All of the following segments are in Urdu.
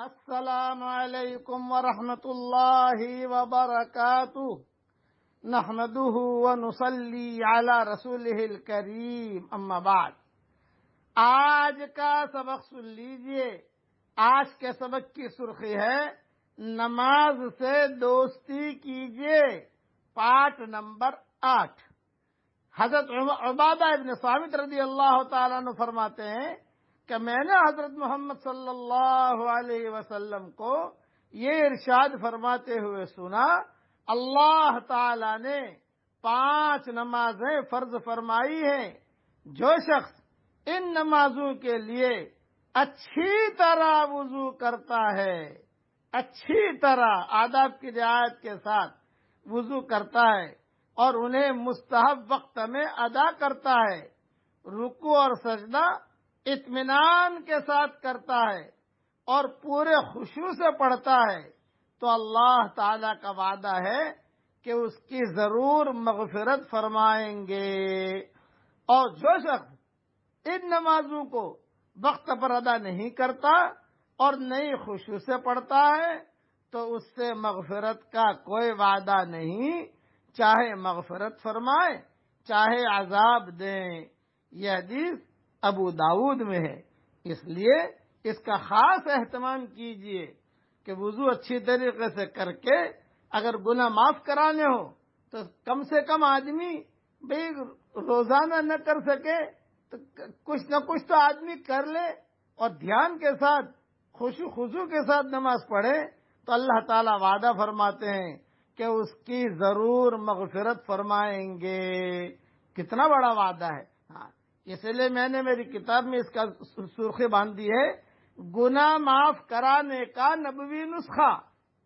السلام علیکم ورحمۃ اللہ وبرکاتہ نحمده ونصلی علی رسولہ الکریم اما بعد۔ آج کا سبق سن لیجئے۔ آج کے سبق کی سرخی ہے نماز سے دوستی کیجئے، پارٹ نمبر 8۔ حضرت عبادہ ابن صامت رضی اللہ تعالیٰ عنہ فرماتے ہیں کہ میں نے حضرت محمد صلی اللہ علیہ وسلم کو یہ ارشاد فرماتے ہوئے سنا، اللہ تعالیٰ نے 5 نمازیں فرض فرمائی ہیں، جو شخص ان نمازوں کے لیے اچھی طرح وضو کرتا ہے، اچھی طرح آداب کی رعایت کے ساتھ وضو کرتا ہے اور انہیں مستحب وقت میں ادا کرتا ہے، رکوع اور سجدہ اطمینان کے ساتھ کرتا ہے اور پورے خشوع سے پڑھتا ہے، تو اللہ تعالیٰ کا وعدہ ہے کہ اس کی ضرور مغفرت فرمائیں گے۔ اور جو شخص ان نمازوں کو وقت پر ادا نہیں کرتا اور نئی خشوع سے پڑھتا ہے تو اس سے مغفرت کا کوئی وعدہ نہیں، چاہے مغفرت فرمائے چاہے عذاب دیں۔ یہ حدیث ابو داؤد میں ہے، اس لیے اس کا خاص اہتمام کیجئے کہ وضو اچھی طریقے سے کر کے اگر گناہ معاف کرانے ہو تو کم سے کم آدمی روزانہ نہ کر سکے تو کچھ نہ کچھ تو آدمی کر لے اور دھیان کے ساتھ خضوع کے ساتھ نماز پڑھے تو اللہ تعالیٰ وعدہ فرماتے ہیں کہ اس کی ضرور مغفرت فرمائیں گے۔ کتنا بڑا وعدہ ہے! اس لیے میں نے میری کتاب میں اس کا سرخی باندھ دی ہے، گناہ معاف کرانے کا نبوی نسخہ۔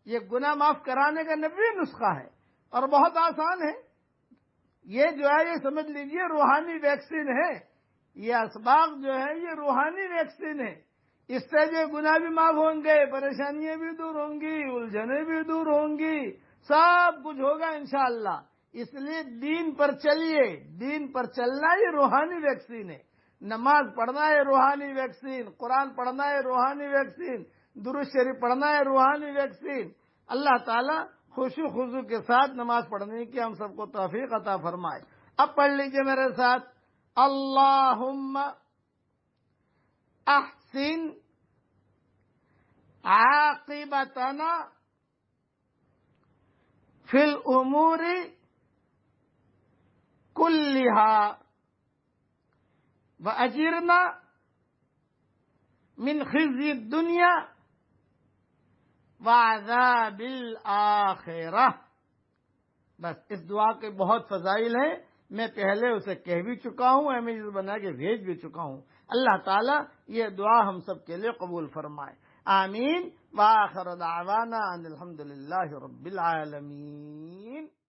یہ گناہ معاف کرانے کا نبوی نسخہ ہے اور بہت آسان ہے۔ یہ جو ہے یہ سمجھ لیجئے روحانی ویکسین ہے، یہ اسباق جو ہے یہ روحانی ویکسین ہے۔ اس سے جو گناہ بھی معاف ہوں گے، پریشانیاں بھی دور ہوں گی، الجھنیں بھی دور ہوں گی، سب کچھ ہوگا انشاءاللہ۔ اس لیے دین پر چلیے، دین پر چلنا یہ روحانی ویکسین ہے۔ نماز پڑھنا ہے روحانی ویکسین، قرآن پڑھنا ہے روحانی ویکسین، درود شریف پڑھنا ہے روحانی ویکسین۔ اللہ تعالیٰ خشوع خضوع کے ساتھ نماز پڑھنے کی ہم سب کو توفیق عطا فرمائے۔ اب پڑھ لیجئے میرے ساتھ، اللہم احسن عاقبتنا فی الامور کلها وَأَجِرْنَا مِنْ خِزْيِ الدُّنْيَا وَعَذَابِ الْآخِرَةِ۔ بس اس دعا کے بہت فضائل ہیں، میں پہلے اسے کہہ بھی چکا ہوں، امیج بنا کے بھیج بھی چکا ہوں۔ اللہ تعالیٰ یہ دعا ہم سب کے لیے قبول فرمائے، آمین۔ وآخر دعوانا ان الحمد للہ رب العالمین۔